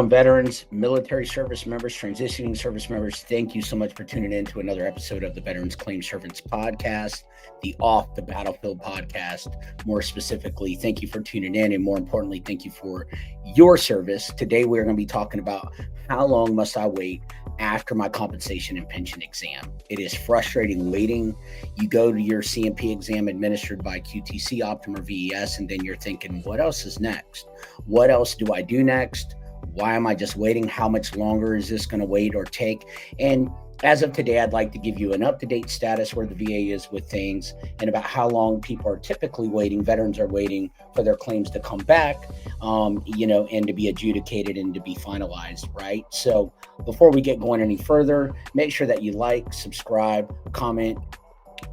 on, veterans, military service members, transitioning service members? Thank you so much for tuning in to another episode of the Veterans Claim Servants podcast, the Off the Battlefield podcast. More specifically, thank you for tuning in, and more importantly, thank you for your service. Today, we're going to be talking about how long must I wait after my compensation and pension exam. It is frustrating waiting. You go to your CMP exam administered by QTC, Optum, or VES, and then you're thinking, what else is next? What else do I do next? Why am I just waiting? How much longer is this going to wait or take? And as of today, I'd like to give you an up-to-date status where the VA is with things and about how long people are typically waiting, veterans are waiting for their claims to come back, and to be adjudicated and to be finalized, right? So before we get going any further, make sure that you like, subscribe, comment,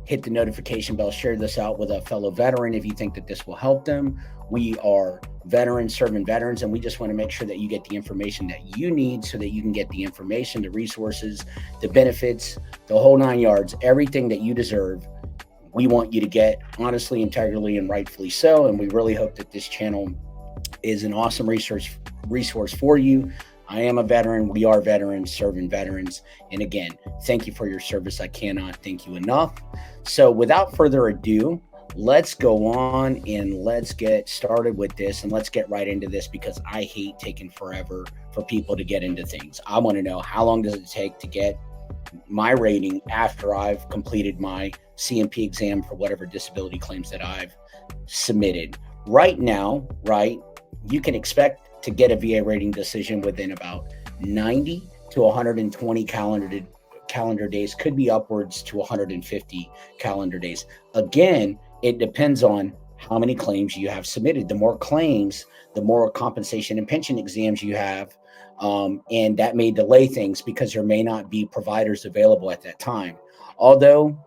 hit the notification bell, share this out with a fellow veteran if you think that this will help them. We are veterans serving veterans, and we just want to make sure that you get the information that you need so that you can get the information, the resources, the benefits, the whole 9 yards, everything that you deserve. We want you to get honestly, integrally, and rightfully so. And we really hope that this channel is an awesome resource for you. I am a veteran. We are veterans serving veterans. And again, thank you for your service. I cannot thank you enough. So without further ado, let's go on and let's get started with this, and let's get right into this, because I hate taking forever for people to get into things. I want to know, how long does it take to get my rating after I've completed my CMP exam for whatever disability claims that I've submitted. Right now, right, you can expect to get a VA rating decision within about 90 to 120 calendar days, could be upwards to 150 calendar days. Again, it depends on how many claims you have submitted. The more claims, the more compensation and pension exams you have, and that may delay things because there may not be providers available at that time. Although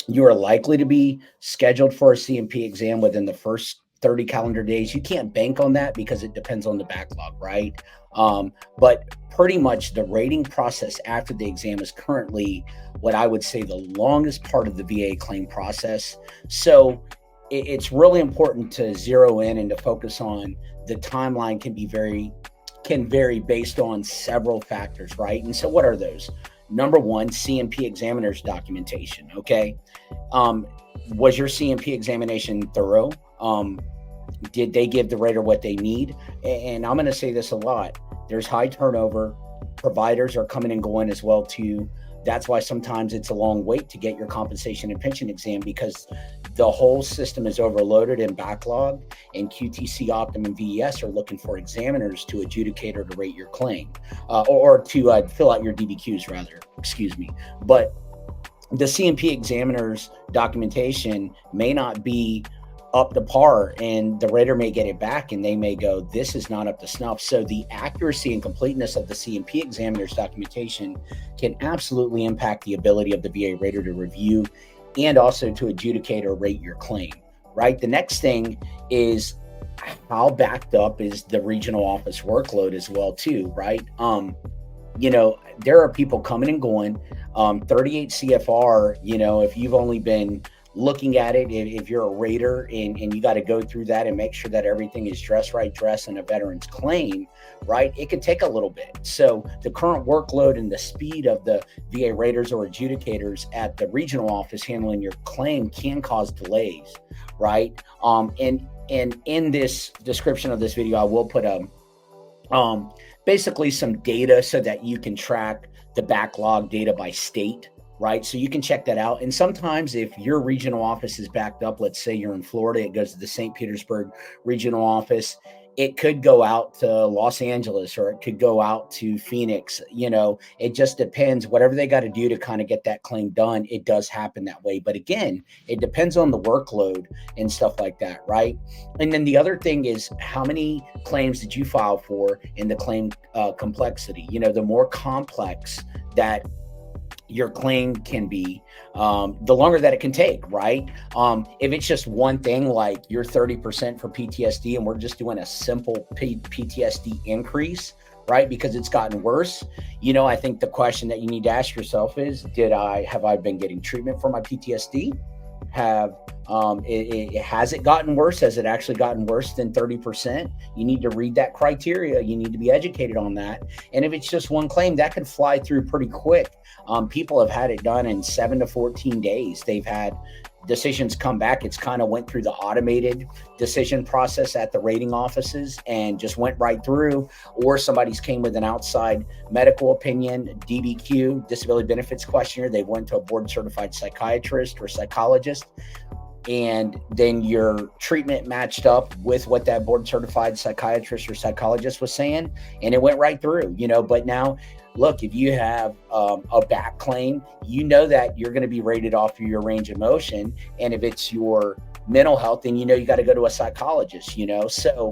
you are likely to be scheduled for a CMP exam within the first 30 calendar days, you can't bank on that because it depends on the backlog, right? But pretty much the rating process after the exam is currently what I would say the longest part of the VA claim process. So it's really important to zero in and to focus on the timeline can vary based on several factors, right? And so what are those? Number one, CMP examiner's documentation, okay? Was your CMP examination thorough? Did they give the rater what they need? And I'm going to say this a lot. There's high turnover. Providers are coming and going as well too. That's why sometimes it's a long wait to get your compensation and pension exam, because the whole system is overloaded and backlogged, and QTC, Optum, and VES are looking for examiners to adjudicate or to rate your claim, or to fill out your DBQs rather, excuse me. But the CMP examiner's documentation may not be up to par, and the rater may get it back and they may go, this is not up to snuff. So the accuracy and completeness of the CMP examiner's documentation can absolutely impact the ability of the VA rater to review and also to adjudicate or rate your claim, right? The next thing is how backed up is the regional office workload as well too, right? There are people coming and going. 38 CFR, if you've only been looking at it, if you're a rater and you got to go through that and make sure that everything is dress in a veteran's claim, right? It could take a little bit. So the current workload and the speed of the VA raters or adjudicators at the regional office handling your claim can cause delays, right? And in this description of this video, I will put basically some data so that you can track the backlog data by state, right? So you can check that out. And sometimes if your regional office is backed up, let's say you're in Florida, it goes to the St. Petersburg regional office. It could go out to Los Angeles, or it could go out to Phoenix. It just depends. Whatever they got to do to kind of get that claim done, it does happen that way. But again, it depends on the workload and stuff like that, right? And then the other thing is, how many claims did you file for in the claim complexity? The more complex that your claim can be, the longer that it can take, right? If it's just one thing, like you're 30% for PTSD and we're just doing a simple PTSD increase, right? Because it's gotten worse. I think the question that you need to ask yourself is, have I been getting treatment for my PTSD? Have Has it gotten worse? Has it actually gotten worse than 30%? You need to read that criteria. You need to be educated on that. And if it's just one claim, that can fly through pretty quick. People have had it done in 7 to 14 days. They've had decisions come back. It's kind of went through the automated decision process at the rating offices and just went right through, or somebody's came with an outside medical opinion, DBQ, disability benefits questionnaire. They went to a board certified psychiatrist or psychologist, and then your treatment matched up with what that board certified psychiatrist or psychologist was saying, and it went right through, but now look, if you have a back claim, that you're going to be rated off of your range of motion. And if it's your mental health, then you got to go to a psychologist, so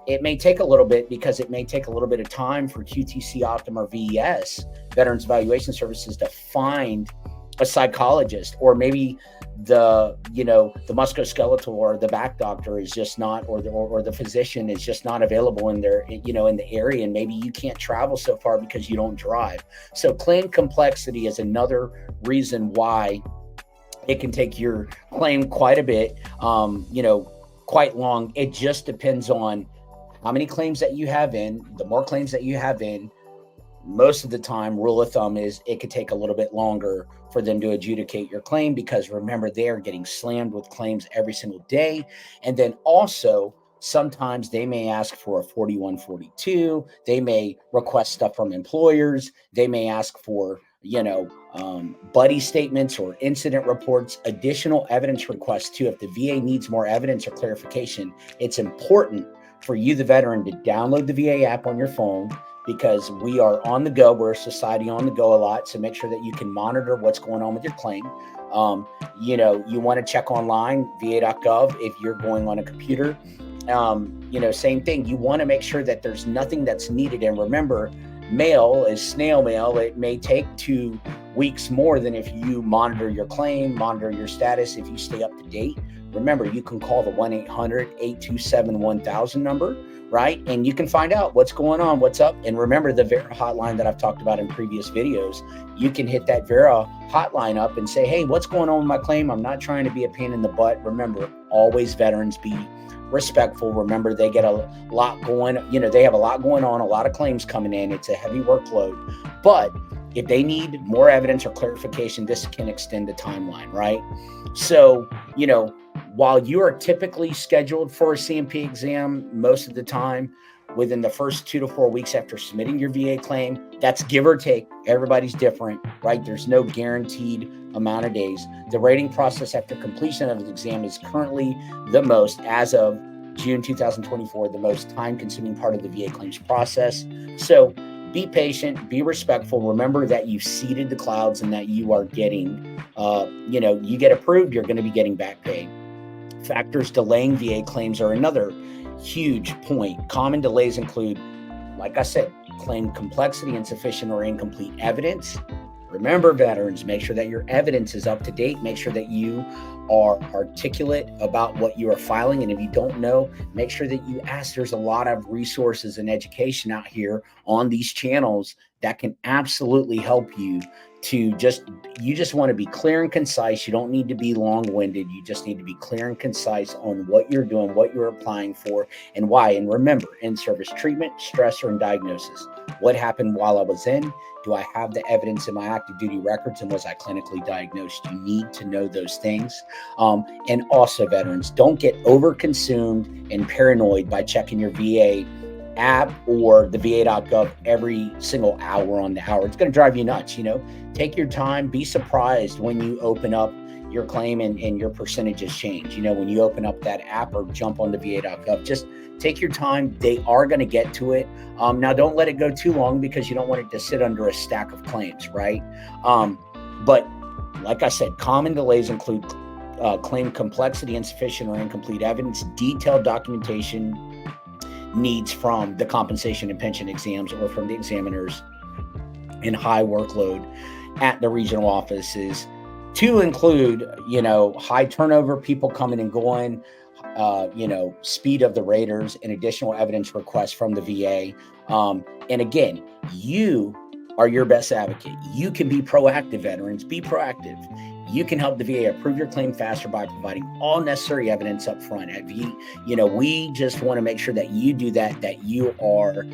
it may take a little bit, because it may take a little bit of time for QTC Optum or VES, Veterans Evaluation Services, to find a psychologist, or maybe the musculoskeletal or the back doctor is just not, or the physician is just not available in their, in the area, and maybe you can't travel so far because you don't drive. So claim complexity is another reason why it can take your claim quite a bit, quite long. It just depends on how many claims that you have in. The more claims that you have in, most of the time, rule of thumb is it could take a little bit longer for them to adjudicate your claim, because remember, they are getting slammed with claims every single day. And then also, sometimes they may ask for a 4142. They may request stuff from employers. They may ask for, buddy statements or incident reports, additional evidence requests too. If the VA needs more evidence or clarification, it's important for you, the veteran, to download the VA app on your phone, because we are on the go. We're a society on the go a lot. So make sure that you can monitor what's going on with your claim. You want to check online, va.gov, if you're going on a computer. Same thing. You want to make sure that there's nothing that's needed. And remember, mail is snail mail. It may take 2 weeks more than if you monitor your claim, monitor your status, if you stay up to date. Remember, you can call the 1-800-827-1000 number, right? And you can find out what's going on, what's up. And remember, the Vera hotline that I've talked about in previous videos, you can hit that Vera hotline up and say, hey, what's going on with my claim? I'm not trying to be a pain in the butt. Remember, always, veterans, be respectful. Remember, they get a lot going, they have a lot going on, a lot of claims coming in. It's a heavy workload. But if they need more evidence or clarification, this can extend the timeline, right? So, while you are typically scheduled for a CMP exam most of the time within the first 2 to 4 weeks after submitting your VA claim, that's give or take. Everybody's different, right? There's no guaranteed amount of days. The rating process after completion of the exam is currently the most, as of June 2024, the most time-consuming part of the VA claims process. So be patient, be respectful. Remember that you've seeded the clouds and that you are getting, you get approved, you're going to be getting back pay. Factors delaying VA claims are another huge point. Common delays include, like I said, claim complexity, insufficient or incomplete evidence. Remember, veterans, make sure that your evidence is up to date. Make sure that you are articulate about what you are filing. And if you don't know, make sure that you ask. There's a lot of resources and education out here on these channels that can absolutely help you to you just want to be clear and concise. You don't need to be long-winded. You just need to be clear and concise on what you're doing, what you're applying for, and why. And remember, in-service treatment, stressor, and diagnosis. What happened while I was in? Do I have the evidence in my active duty records? And was I clinically diagnosed? You need to know those things. And also, veterans, don't get over-consumed and paranoid by checking your VA app or the va.gov every single hour on the hour. It's going to drive you nuts. Take your time. Be surprised when you open up your claim and your percentages change. When you open up that app or jump on the va.gov, just take your time. They are going to get to it. Now, don't let it go too long, because you don't want it to sit under a stack of claims, right? But like I said, common delays include claim complexity, insufficient or incomplete evidence, detailed documentation needs from the compensation and pension exams or from the examiners, and high workload at the regional offices, to include, high turnover, people coming and going, speed of the raters, and additional evidence requests from the VA. And again, you are your best advocate. You can be proactive, veterans. Be proactive. You can help the VA approve your claim faster by providing all necessary evidence up front. We just want to make sure that you do that you are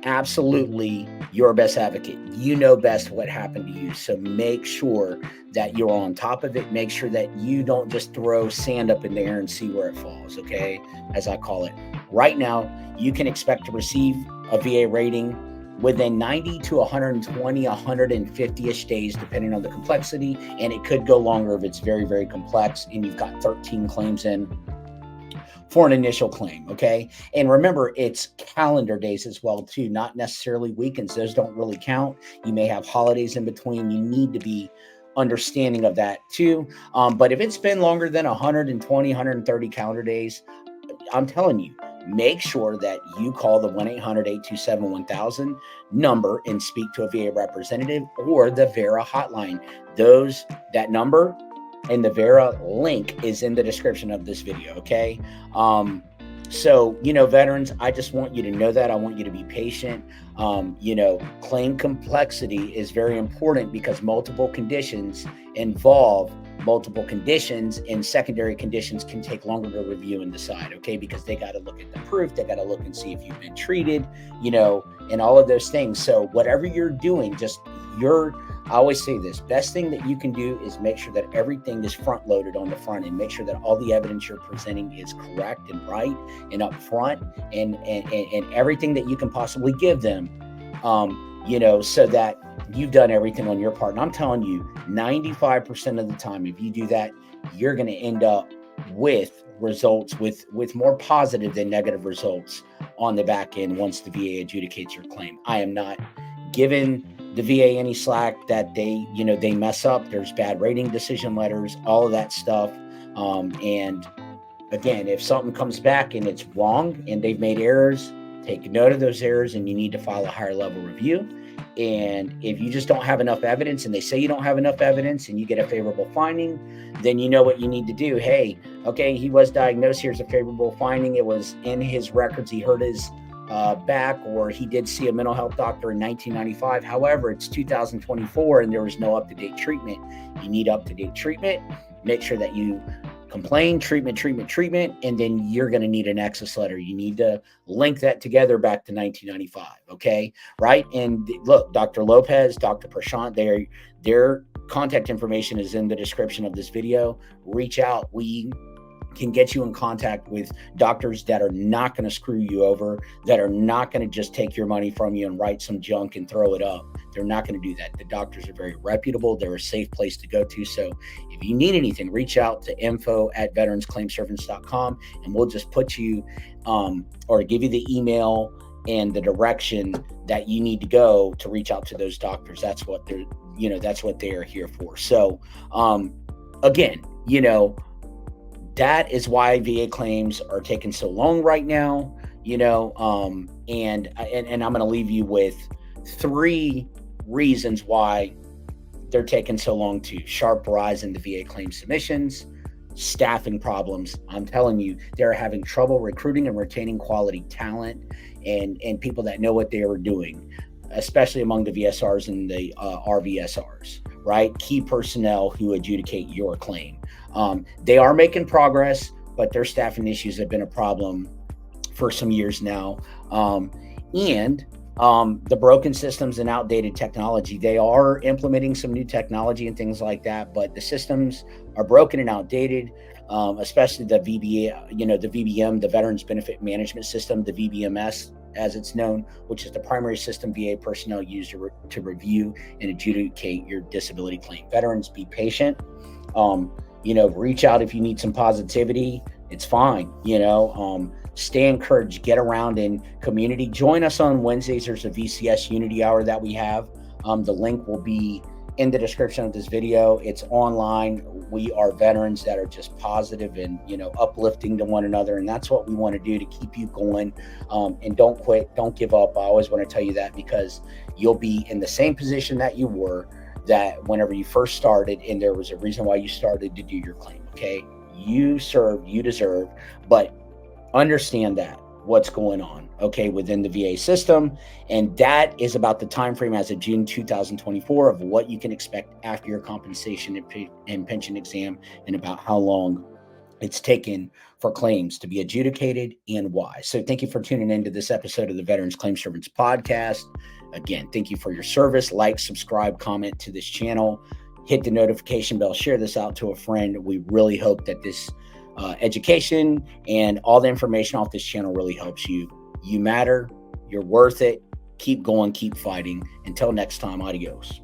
absolutely your best advocate. You know best what happened to you. So make sure that you're on top of it. Make sure that you don't just throw sand up in the air and see where it falls, okay? As I call it. Right now, you can expect to receive a VA rating within 90 to 120, 150-ish days, depending on the complexity. And it could go longer if it's very, very complex and you've got 13 claims in for an initial claim, okay? And remember, it's calendar days as well, too, not necessarily weekends. Those don't really count. You may have holidays in between. You need to be understanding of that, too. But if it's been longer than 120, 130 calendar days, I'm telling you, make sure that you call the 1-800-827-1000 number and speak to a VA representative or the VERA hotline. That number and the VERA link is in the description of this video, okay? So, veterans, I just want you to know that. I want you to be patient. Claim complexity is very important because multiple conditions involve multiple conditions, and secondary conditions can take longer to review and decide, okay? Because they got to look at the proof, they got to look and see if you've been treated, and all of those things. So whatever you're doing, I always say this, best thing that you can do is make sure that everything is front loaded on the front end. Make sure that all the evidence you're presenting is correct and right and up front and everything that you can possibly give them, so that you've done everything on your part. And I'm telling you, 95% of the time, if you do that, you're going to end up with results with more positive than negative results on the back end once the VA adjudicates your claim. I am not giving the VA any slack that they mess up. There's bad rating decision letters, all of that stuff. And again, if something comes back and it's wrong and they've made errors, take note of those errors and you need to file a higher level review. And if you just don't have enough evidence and they say you don't have enough evidence and you get a favorable finding, then you know what you need to do. Hey, okay, he was diagnosed. Here's a favorable finding. It was in his records. He hurt his back, or he did see a mental health doctor in 1995. However, it's 2024 and there was no up-to-date treatment. You need up-to-date treatment. Make sure that you complain, treatment, and then you're going to need an access letter. You need to link that together back to 1995, okay? Right? And look, Dr. Lopez, Dr. Prashant, their contact information is in the description of this video. Reach out. We can get you in contact with doctors that are not going to screw you over, that are not going to just take your money from you and write some junk and throw it up. They're not going to do that. The doctors are very reputable. They're a safe place to go to. So if you need anything, reach out to info@veteransclaimservice.com and we'll just put you or give you the email and the direction that you need to go to reach out to those doctors. That's what they're here for. So again, that is why VA claims are taking so long right now, and I'm going to leave you with 3 reasons why they're taking so long too. Sharp rise in the VA claim submissions, staffing problems. I'm telling you, they're having trouble recruiting and retaining quality talent and people that know what they are doing, especially among the VSRs and the RVSRs, right? Key personnel who adjudicate your claim. They are making progress, but their staffing issues have been a problem for some years now. And the broken systems and outdated technology, they are implementing some new technology and things like that, but the systems are broken and outdated, especially the VBM, the Veterans Benefit Management System, the VBMS, as it's known, which is the primary system VA personnel use to review and adjudicate your disability claim. Veterans, be patient. Reach out if you need some positivity. It's fine. Stay encouraged, get around in community. Join us on Wednesdays. There's a VCS Unity Hour that we have. The link will be in the description of this video. It's online. We are veterans that are just positive and, uplifting to one another. And that's what we want to do to keep you going. And don't quit. Don't give up. I always want to tell you that because you'll be in the same position that you were that whenever you first started, and there was a reason why you started to do your claim, okay? You served, you deserve, but understand that what's going on, okay, within the VA system. And that is about the time frame as of June 2024 of what you can expect after your compensation and pension exam, and about how long it's taken for claims to be adjudicated and why. So thank you for tuning into this episode of the Veterans Claim Servants Podcast. Again, thank you for your service. Like, subscribe, comment to this channel, hit the notification bell, share this out to a friend. We really hope that this education and all the information off this channel really helps you. You matter. You're worth it. Keep going. Keep fighting. Until next time, adios.